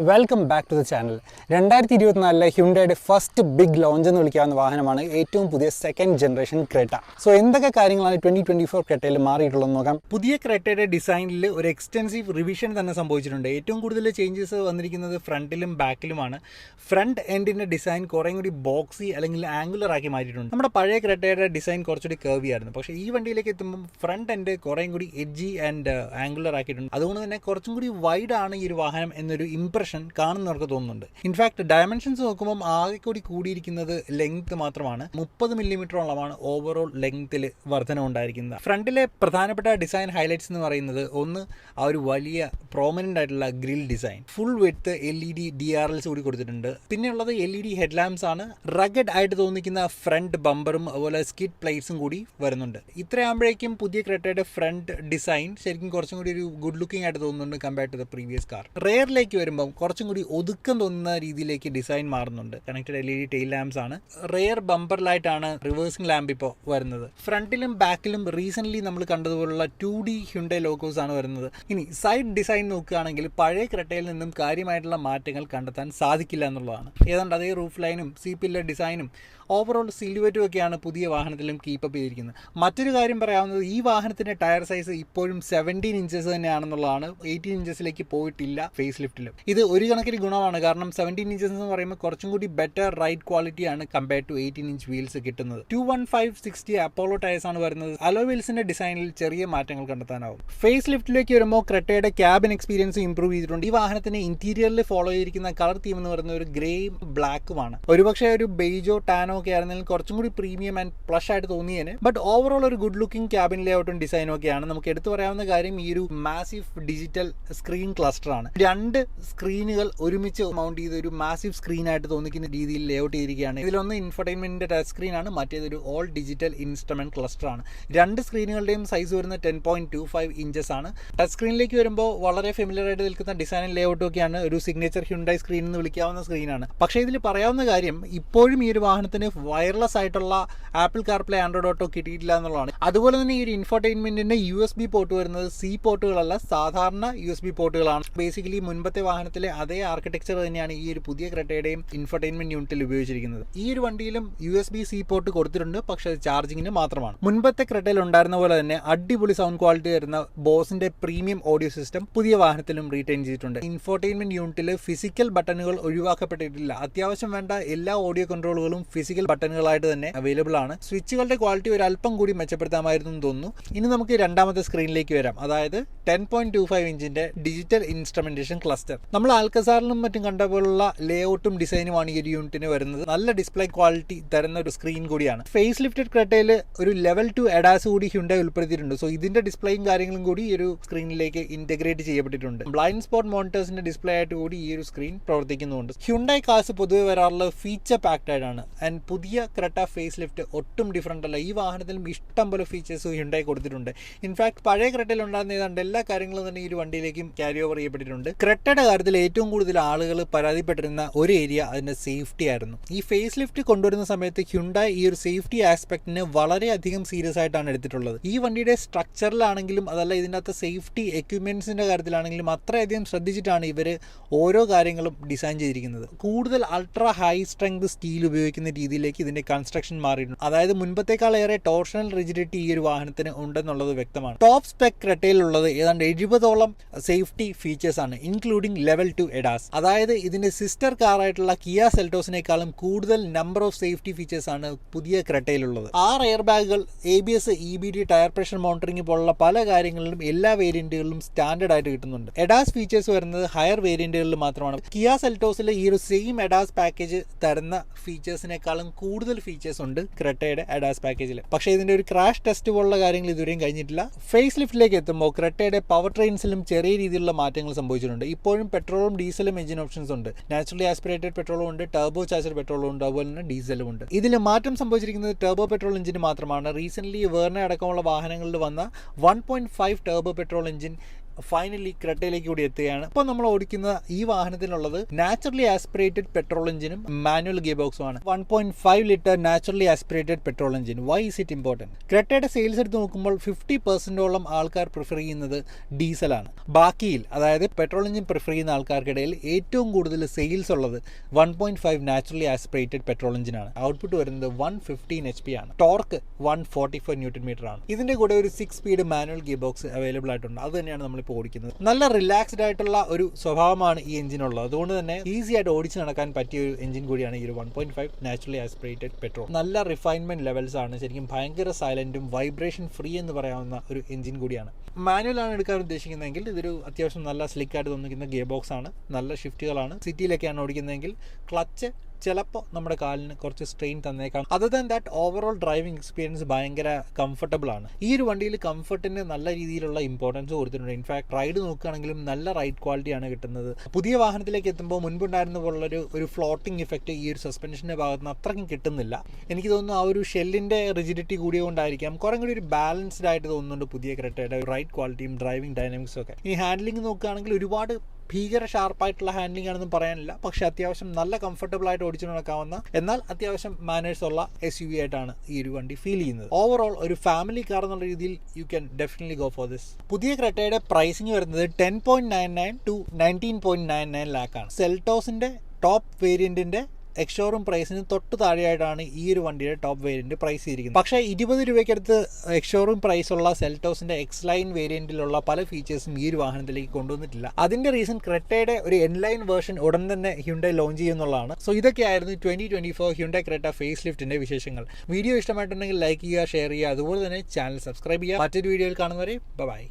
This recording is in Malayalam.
Welcome back to the channel. 2024 ഹ്യുണ്ടായുടെ ഫസ്റ്റ് ബിഗ് ലോഞ്ച് എന്ന് വിളിക്കാവുന്ന വാഹനമാണ് ഏറ്റവും പുതിയ സെക്കൻഡ് ജനറേഷൻ ക്രെറ്റ. സോ എന്തൊക്കെ കാര്യങ്ങളാണ് 2024 ക്രെറ്റയിൽ മാറിയിട്ടുള്ളതെന്ന് നോക്കാം. പുതിയ ക്രെറ്റയുടെ ഡിസൈനിൽ ഒരു എക്സ്റ്റെൻസീവ് റിവിഷൻ തന്നെ സംഭവിച്ചിട്ടുണ്ട്. ഏറ്റവും കൂടുതൽ ചേഞ്ചസ് വന്നിരിക്കുന്നത് ഫ്രണ്ടിലും ബാക്കിലുമാണ്. ഫ്രണ്ട് എൻഡിൻ്റെ ഡിസൈൻ കുറേ കൂടി ബോക്സി അല്ലെങ്കിൽ ആംഗുലർ ആക്കി മാറ്റിയിട്ടുണ്ട്. നമ്മുടെ പഴയ ക്രെറ്റയുടെ ഡിസൈൻ കുറച്ചുകൂടി കർവി ആയിരുന്നു. പക്ഷേ ഈ വണ്ടിയിലേക്ക് എത്തുമ്പോൾ ഫ്രണ്ട് എൻഡ് കുറേ കൂടി എഡ്ജി ആൻഡ് ആംഗുലർ ആക്കിയിട്ടുണ്ട്. അതുകൊണ്ട് തന്നെ കുറച്ചും കൂടി വൈഡ് ആണ് ഈ ഒരു വാഹനം എന്നൊരു ഇംപ്രഷൻ കാണുന്നവർക്ക് തോന്നുന്നുണ്ട്. ഇൻഫാക്ട് ഡയമെൻഷൻസ് നോക്കുമ്പോൾ ആകെ കൂടി കൂടിയിരിക്കുന്നത് ലെങ്ത് മാത്രമാണ്. 30 മില്ലിമീറ്ററോളമാണ് ഓവറോൾ ലെങ്ത്തിൽ വർധന ഉണ്ടായിരിക്കുന്നത്. ഫ്രണ്ടിലെ പ്രധാനപ്പെട്ട ഡിസൈൻ ഹൈലൈറ്റ്സ് എന്ന് പറയുന്നത് ഒന്ന് ആ ഒരു വലിയ പ്രോമിനൻ്റ് ആയിട്ടുള്ള grill design, full width LED DRLs കൂടി കൊടുത്തിട്ടുണ്ട്. പിന്നെയുള്ളത് LED ഹെഡ്ലാമ്പ്സ് ആണ്. റഗഡ് ആയിട്ട് തോന്നിക്കുന്ന ഫ്രണ്ട് ബമ്പറും അതുപോലെ സ്കിഡ് പ്ലേറ്റ്സും കൂടി വരുന്നുണ്ട്. ഇത്രയാകുമ്പോഴേക്കും പുതിയ ക്രെറ്റയുടെ ഫ്രണ്ട് ഡിസൈൻ ശരിക്കും കുറച്ചും കൂടി ഒരു ഗുഡ് ലുക്കിംഗ് ആയിട്ട് തോന്നുന്നുണ്ട് compared to the previous car. റെയറിലേക്ക് വരുമ്പോൾ കുറച്ചും കൂടി ഒതുക്കം തോന്നുന്ന രീതിയിലേക്ക് ഡിസൈൻ മാറുന്നുണ്ട്. കണക്റ്റഡ് LED ടെയിൽ ലാമ്പ്സ് ആണ്. റെയർ ബമ്പറിലായിട്ടാണ് റിവേഴ്സിംഗ് ലാമ്പ് ഇപ്പോൾ വരുന്നത്. ഫ്രണ്ടിലും ബാക്കിലും റീസെൻ്റ്ലി നമ്മൾ കണ്ടതുപോലുള്ള 2D ഹ്യുണ്ടായ് ലോഗോസ് ആണ് വരുന്നത്. ഇനി സൈഡ് ഡിസൈൻ നോക്കുകയാണെങ്കിൽ പഴയ ക്രെറ്റയിൽ നിന്നും കാര്യമായിട്ടുള്ള മാറ്റങ്ങൾ കണ്ടെത്താൻ സാധിക്കില്ല എന്നുള്ളതാണ്. ഏതാണ്ട് അതേ റൂഫ് ലൈനും സി പില്ലർ ഡിസൈനും ഓവറോൾ സിലുവേറ്റും ഒക്കെയാണ് പുതിയ വാഹനത്തിലും കീപ്പപ്പ് ചെയ്തിരിക്കുന്നത്. മറ്റൊരു കാര്യം പറയാവുന്നത് ഈ വാഹനത്തിൻ്റെ ടയർ സൈസ് ഇപ്പോഴും 17 ഇഞ്ചസ് തന്നെയാണെന്നുള്ളതാണ്. 18 ഇഞ്ചസിലേക്ക് പോയിട്ടില്ല ഫേസ് ലിഫ്റ്റിലും. ഇത് ഒരു കണക്കിന് ഗുണമാണ്. കാരണം 17 ഇഞ്ചസ് എന്ന് പറയുമ്പോൾ കുറച്ചും കൂടി ബെറ്റർ റൈഡ് ക്വാളിറ്റിയാണ് കമ്പയർഡ് ടു 18 ഇഞ്ച് വീൽസ് കിട്ടുന്നത്. 215/60 അപ്പോളോ ടയർസ് ആണ് വരുന്നത്. അലോ വീൽസിന്റെ ഡിസൈനിൽ ചെറിയ മാറ്റങ്ങൾ കണ്ടെത്താനാവും. ഫേസ് ലിഫ്റ്റിലേക്ക് വരുമ്പോൾ ക്രെറ്റയുടെ ക്യാബിൻ എക്സ്പീരിയൻസ് ഇംപ്രൂവ് ചെയ്തിട്ടുണ്ട്. ഈ വാഹനത്തിന് ഇന്റീരിയറിൽ ഫോളോ ചെയ്തിരിക്കുന്ന കളർ തീം എന്ന് പറയുന്നത് ഒരു ഗ്രേയും ബ്ലാക്കുമാണ്. ഒരുപക്ഷെ ഒരു ബെയ്ജോ ടാനോ ഒക്കെ ആയിരുന്നെങ്കിൽ കുറച്ചും കൂടി പ്രീമിയം ആൻഡ് പ്ലഷ് ആയിട്ട് തോന്നിയേനെ. ബട്ട് ഓവറോൾ ഒരു ഗുഡ് ലുക്കിംഗ് ക്യാബിൻ ലേഔട്ടും ഡിസൈനും ഒക്കെയാണ്. നമുക്ക് എടുത്തു പറയാവുന്ന കാര്യം ഈ ഒരു മാസീവ് ഡിജിറ്റൽ സ്ക്രീൻ ക്ലസ്റ്റർ ആണ്. 2 സ്ക്രീനുകൾ ഒരുമിച്ച് മൗണ്ട് ചെയ്ത് ഒരു മാസീവ് സ്ക്രീൻ ആയിട്ട് തോന്നിക്കുന്ന രീതിയിൽ ലേഔട്ട് ചെയ്തിരിക്കുകയാണ്. ഇതിലൊന്ന് ഇൻഫർടൈൻമെന്റിന്റെ ടച്ച് സ്ക്രീൻ ആണ്, മറ്റേതൊരു ഓൾ ഡിജിറ്റൽ ഇൻസ്ട്രുമെന്റ് ക്ലസ്റ്റർ ആണ്. 2 സ്ക്രീനുകളുടെയും സൈസ് വരുന്നത് 10.25 ഇഞ്ചസ് ആണ്. ടച്ച് സ്ക്രീനിലേക്ക് വരുമ്പോൾ വളരെ ഫെമിലിയർ ആയിട്ട് നിൽക്കുന്ന ഡിസൈനും ലേഔട്ടും ഒക്കെയാണ്. ഒരു സിഗ്നേച്ചർ ഹ്യുണ്ടായ് സ്ക്രീൻ എന്ന് വിളിക്കാവുന്ന സ്ക്രീനാണ്. പക്ഷേ ഇതിൽ പറയാവുന്ന കാര്യം ഇപ്പോഴും ഈ ഒരു വാഹനത്തിന് വയർലെസ് ആയിട്ടുള്ള ആപ്പിൾ കാർപ്ലേ ആൻഡ്രോയിഡ് ഓട്ടോ കിട്ടിയിട്ടില്ല എന്നുള്ളതാണ്. അതുപോലെ തന്നെ ഈ ഒരു ഇൻഫർടൈൻമെന്റിന്റെ USB പോർട്ട് വരുന്നത് C പോർട്ടുകളല്ല, സാധാരണ USB പോർട്ടുകളാണ്. ബേസിക്കലി മുൻപത്തെ വാഹനത്തിലെ അതേ ആർക്കിടെക്ചർ തന്നെയാണ് ഈ ഒരു പുതിയ ക്രെറ്റയുടെയും ഇൻഫർടൈൻമെന്റ് യൂണിറ്റിൽ ഉപയോഗിച്ചിരിക്കുന്നത്. ഈ ഒരു വണ്ടിയിലും USB-C പോർട്ട് കൊടുത്തിട്ടുണ്ട്, പക്ഷേ അത് ചാർജിങ്ങിന് മാത്രമാണ്. മുൻപത്തെ ക്രെറ്റയിൽ ഉണ്ടായിരുന്ന പോലെ തന്നെ അടിപൊളി സൗണ്ട് ക്വാളിറ്റി വരുന്ന ബോസിന്റെ പ്രീമിയം ഓഡിയോ സിസ്റ്റം പുതിയ വാഹനത്തിലും റീറ്റെയിൻ ചെയ്തിട്ടുണ്ട്. ഇൻഫർടൈൻമെന്റ് യൂണിറ്റിൽ ഫിസിക്കൽ ബട്ടണുകൾ ഒഴിവാക്കപ്പെട്ടിട്ടില്ല. അത്യാവശ്യം വേണ്ട എല്ലാ ഓഡിയോ കൺട്രോളുകളും ഫിസിക്കൽ ബട്ടണുകളായിട്ട് തന്നെ അവൈലബിൾ ആണ്. സ്വിച്ചുകളുടെ ക്വാളിറ്റി ഒരു അല്പം കൂടി മെച്ചപ്പെടുത്താമായിരുന്നു എന്ന് തോന്നുന്നു. ഇനി നമുക്ക് രണ്ടാമത്തെ സ്ക്രീനിലേക്ക് വരാം. അതായത് 10.25 ഇഞ്ചിന്റെ ഡിജിറ്റൽ ഇൻസ്ട്രുമെന്റേഷൻ ക്ലസ്റ്റർ. നമ്മൾ ആൽക്കസാറിലും മറ്റും കണ്ട പോലുള്ള ലേഔട്ടും ഡിസൈനുമാണ് ഈ ഒരു യൂണിറ്റിന് വരുന്നത്. നല്ല ഡിസ്പ്ലേ ക്വാളിറ്റി തരുന്ന ഒരു സ്ക്രീൻ കൂടിയാണ്. ഫേസ് ലിഫ്റ്റഡ് ക്രെറ്റയിൽ ഒരു ലെവൽ 2 ADAS കൂടി ഹ്യുണ്ടായ് ഉൾപ്പെടുത്തിയിട്ടുണ്ട്. സോ ഇതിന്റെ ഡിസ്പ്ലേയും കാര്യങ്ങളും കൂടി ഈ ഒരു സ്ക്രീനിലേക്ക് ഇന്റഗ്രേറ്റ് ചെയ്യപ്പെട്ടിട്ടുണ്ട്. ബ്ലൈൻഡ് സ്പോട്ട് മോണിറ്റേഴ്സിന്റെ ഡിസ്പ്ലേ ആയിട്ട് കൂടി ഈ ഒരു സ്ക്രീൻ പ്രവർത്തിക്കുന്നുണ്ട്. ഹ്യുണ്ടായ് കാർസ് പൊതുവെ വരാറുള്ളത് ഫീച്ചർ പാക്ഡ് ആയിട്ടാണ്. ആൻഡ് പുതിയ ക്രെറ്റ ഫേസ് ലിഫ്റ്റ് ഒട്ടും ഡിഫറൻ്റ് അല്ല. ഈ വാഹനത്തിലും ഇഷ്ടം പോലെ ഫീച്ചേഴ്സ് ഹ്യുണ്ടായ് കൊടുത്തിട്ടുണ്ട്. ഇൻഫാക്ട് പഴയ ക്രെറ്റയിൽ ഉണ്ടായിരുന്ന ഏതാണ്ട് എല്ലാ കാര്യങ്ങളും തന്നെ ഈ ഒരു വണ്ടിയിലേക്കും ക്യാരി ഓവർ ചെയ്യപ്പെട്ടിട്ടുണ്ട്. ക്രെറ്റയുടെ കാര്യത്തിൽ ഏറ്റവും കൂടുതൽ ആളുകൾ പരാതിപ്പെട്ടിരുന്ന ഒരു ഏരിയ അതിന്റെ സേഫ്റ്റി ആയിരുന്നു. ഈ ഫേസ് ലിഫ്റ്റ് കൊണ്ടുവരുന്ന സമയത്ത് ഹ്യുണ്ടായ് ഈ ഒരു സേഫ്റ്റി ആസ്പെക്ടിനെ വളരെയധികം സീരിയസ് ആയിട്ടാണ് എടുത്തിട്ടുള്ളത്. ഈ വണ്ടിയുടെ സ്ട്രക്ചറിലാണെങ്കിലും അതല്ല ഇതിൻ്റെ അകത്ത് സേഫ്റ്റി എക്യുപ്മെന്റ്സിന്റെ കാര്യത്തിലാണെങ്കിലും അത്രയധികം ശ്രദ്ധിച്ചിട്ടാണ് ഇവർ ഓരോ കാര്യങ്ങളും ഡിസൈൻ ചെയ്തിരിക്കുന്നത്. കൂടുതൽ അൾട്രാ ഹൈ സ്ട്രെങ്ത് സ്റ്റീൽ ഉപയോഗിക്കുന്ന രീതിയിലേക്ക് ഇതിന്റെ കൺസ്ട്രക്ഷൻ മാറിയിട്ടുണ്ട്. അതായത് മുൻപത്തേക്കാളേറെ ടോർഷണൽ റിജിഡിറ്റി ഈ ഒരു വാഹനത്തിന് ഉണ്ടെന്നുള്ളത് വ്യക്തമാണ്. ടോപ്പ് സ്പെക് ക്രെറ്റയിലുള്ളത് ഏതാണ്ട് 70ഓളം സേഫ്റ്റി ഫീച്ചേഴ്സ് ആണ്, ഇൻക്ലൂഡിംഗ് ലെവൽ 2 ADAS. അതായത് ഇതിന്റെ സിസ്റ്റർ കാറായിട്ടുള്ള കിയ സെൽറ്റോസിനേക്കാളും കൂടുതൽ നമ്പർ ഓഫ് സേഫ്റ്റി ഫീച്ചേഴ്സ് ആണ് പുതിയ ക്രെറ്റയിലുള്ളത്. 6 എയർ ബാഗുകൾ, ABS, EBD, tyre pressure monitoring പോലുള്ള പല കാര്യങ്ങളിലും എല്ലാ വേരിയന്റുകളിലും സ്റ്റാൻഡേർഡ് ആയിട്ട് കിട്ടുന്നുണ്ട്. ADAS ഫീച്ചേഴ്സ് വരുന്നത് ഹയർ വേരിയന്റുകളിൽ മാത്രമാണ്. കിയ സെൽറ്റോസിൽ ഈ ഒരു സെയിം ADAS പാക്കേജ് തരുന്ന ഫീച്ചേഴ്സിനേക്കാളും കൂടുതൽ ഫീച്ചേഴ്സ് ഉണ്ട് ക്രെറ്റയുടെ ADAS പാക്കേജിൽ. പക്ഷേ ഇതിന്റെ ഒരു ക്രാഷ് ടെസ്റ്റ് പോലുള്ള കാര്യങ്ങൾ ഇതുവരെയും കഴിഞ്ഞിട്ടില്ല. ഫേസ് ലിഫ്റ്റിലേക്ക് എത്തുമ്പോൾ ക്രെറ്റയുടെ പവർ ട്രെയിൻസിലും ചെറിയ രീതിയിലുള്ള മാറ്റങ്ങൾ സംഭവിച്ചിട്ടുണ്ട്. ഇപ്പോഴും പെട്രോളും ഡീസലും എഞ്ചിൻ ഓപ്ഷൻസ് ഉണ്ട്. നാച്ചുറലി ആസ്പിറേറ്റഡ് പെട്രോളും ഉണ്ട്, ടർബോ ചാർജർ പെട്രോളും ഉണ്ട്, അതുപോലെ തന്നെ ഡീസലും ഉണ്ട്. ഇതിൽ മാറ്റം സംഭവിച്ചിരിക്കുന്നത് ടർബോ പെട്രോൾ എഞ്ചിന് മാത്രമാണ്. റീസെന്റ് വേർണ അടക്കമുള്ള വാഹനങ്ങളിൽ വന്ന 1.5 ടർബോ പെട്രോൾ എഞ്ചിൻ ഫൈനലി ക്രെറ്റയിലേക്ക് കൂടി എത്തുകയാണ്. ഇപ്പോൾ നമ്മൾ ഓടിക്കുന്ന ഈ വാഹനത്തിനുള്ളത് നാച്ചുറലി ആസ്പിറേറ്റഡ് പെട്രോൾ എഞ്ചിനും മാനുവൽ ഗിയർ ബോക്സുമാണ്. 1.5 litre naturally aspirated petrol engine. Why is it important? ക്രെറ്റയുടെ സെയിൽസ് എടുത്ത് നോക്കുമ്പോൾ 50%ഓളം ആൾക്കാർ പ്രിഫർ ചെയ്യുന്നത് ഡീസലാണ്. ബാക്കിയിൽ അതായത് പെട്രോൾ എഞ്ചിൻ പ്രിഫർ ചെയ്യുന്ന ആൾക്കാർക്കിടയിൽ ഏറ്റവും കൂടുതൽ സെയിൽസ് ഉള്ളത് 1.5 നാച്ചുറലി ആസ്പിറേറ്റഡ് പെട്രോൾ എഞ്ചിനാണ്. ഔട്ട്പുട്ട് വരുന്നത് 115 HP ആണ്. ടോർക്ക് 144 Nm ആണ്. ഇതിന്റെ കൂടെ ഒരു 6 speed manual gearbox available ആയിട്ടുണ്ട്. അത് തന്നെയാണ് നമ്മളിപ്പോൾ ഓടിക്കുന്നത്. നല്ല റിലാക്സ്ഡ് ആയിട്ടുള്ള ഒരു സ്വഭാവമാണ് ഈ എഞ്ചിനുള്ളത്. അതുകൊണ്ട് തന്നെ ഈസി ആയിട്ട് ഓടിച്ച് നടക്കാൻ പറ്റിയ ഒരു എഞ്ചിൻ കൂടിയാണ് ഈ ഒരു 1.5 നാച്ചുറലി ആസ്പിറേറ്റഡ് പെട്രോൾ. നല്ല റിഫൈൻമെന്റ് ലെവൽസ് ആണ്. ശരിക്കും ഭയങ്കര സൈലന്റും വൈബ്രേഷൻ ഫ്രീ എന്ന് പറയാവുന്ന ഒരു എഞ്ചിൻ കൂടിയാണ്. മാനുവലാണ് എടുക്കാൻ ഉദ്ദേശിക്കുന്നതെങ്കിൽ ഇതൊരു അത്യാവശ്യം നല്ല സ്ലിക്കായിട്ട് തോന്നിക്കുന്ന ഗിയർ ബോക്സ് ആണ്. നല്ല ഷിഫ്റ്റുകളാണ്. സിറ്റിയിലൊക്കെയാണ് ഓടിക്കുന്നതെങ്കിൽ ക്ലച്ച് ചിലപ്പോൾ നമ്മുടെ കാലിന് കുറച്ച് സ്ട്രെയിൻ തന്നേക്കാം. Other than that overall driving experience ഭയങ്കര കംഫർട്ടബിൾ ആണ്. ഈ ഒരു വണ്ടിയിൽ കംഫർട്ടിന് നല്ല രീതിയിലുള്ള ഇമ്പോർട്ടൻസ് കൊടുത്തിട്ടുണ്ട്. ഇൻഫാക്ട് റൈഡ് നോക്കുകയാണെങ്കിലും നല്ല റൈഡ് ക്വാളിറ്റിയാണ് കിട്ടുന്നത്. പുതിയ വാഹനത്തിലേക്ക് എത്തുമ്പോൾ മുൻപുണ്ടായിരുന്ന പോലുള്ളൊരു ഒരു ഫ്ലോട്ടിംഗ് ഇഫക്റ്റ് ഈ ഒരു സസ്പെൻഷൻ്റെ ഭാഗത്ത് നിന്ന് അത്രയ്ക്കും കിട്ടുന്നില്ല. എനിക്ക് തോന്നുന്നു ആ ഒരു ഷെല്ലിൻ്റെ റിജിഡിറ്റി കൂടിയതുകൊണ്ടായിരിക്കാം കുറേ കൂടി ഒരു ബാലൻസ്ഡ് ആയിട്ട് തോന്നുന്നുണ്ട് പുതിയ ക്രെറ്റയുടെ റൈഡ് ക്വാളിറ്റിയും ഡ്രൈവിംഗ് ഡൈനാമിക്സും ഒക്കെ. ഈ ഹാൻഡ്ലിംഗ് നോക്കുകയാണെങ്കിൽ ഒരുപാട് ഭീകര ഷാർപ്പായിട്ടുള്ള ഹാൻഡ്ലിംഗ് ആണെന്നും പറയാനില്ല. പക്ഷേ അത്യാവശ്യം നല്ല കംഫർട്ടബിൾ ആയിട്ട് ഓടിച്ചു നടക്കാവുന്ന എന്നാൽ അത്യാവശ്യം മാനേഴ്സ് ഉള്ള SUV ആയിട്ടാണ് ഈ ഒരു വണ്ടി ഫീൽ ചെയ്യുന്നത്. ഓവറോൾ ഒരു ഫാമിലി കാർ എന്നുള്ള രീതിയിൽ you can definitely go for this. പുതിയ ക്രെറ്റയുടെ പ്രൈസിംഗ് വരുന്നത് 10.99 to 19.99 ലാക്കാണ്. സെൽറ്റോസിന്റെ ടോപ്പ് വേരിയന്റിന്റെ എക്സ്ഷോറൂം പ്രൈസിന് തൊട്ട് താഴെയായിട്ടാണ് ഈ ഒരു വണ്ടിയുടെ ടോപ്പ് വേരിയന്റ് പ്രൈസ് ചെയ്തിരിക്കുന്നത്. പക്ഷേ 20 രൂപയ്ക്കടുത്ത് എക്സ്ഷോറൂം പ്രൈസുള്ള സെൽറ്റോസിന്റെ എക്സ് ലൈൻ വേരിയന്റിലുള്ള പല ഫീച്ചേഴ്സും ഈ ഒരു വാഹനത്തിലേക്ക് കൊണ്ടുവന്നിട്ടില്ല. അതിന്റെ റീസൺ ക്രെറ്റയുടെ ഒരു എൻ ലൈൻ വേർഷൻ ഉടൻ തന്നെ ഹ്യുണ്ടായി ലോഞ്ച് ചെയ്യുന്നുള്ളതാണ്. സോ ഇതൊക്കെയായിരുന്നു 2024 ഹ്യുണ്ടായി ക്രെറ്റ ഫേസ് ലിഫ്റ്റിന്റെ വിശേഷങ്ങൾ. വീഡിയോ ഇഷ്ടമായിട്ടുണ്ടെങ്കിൽ ലൈക്ക് ചെയ്യുക, ഷെയർ ചെയ്യുക, അതുപോലെ തന്നെ ചാനൽ സബ്സ്ക്രൈബ് ചെയ്യുക. മറ്റൊരു വീഡിയോയിൽ കാണുന്നവരെ ബൈ.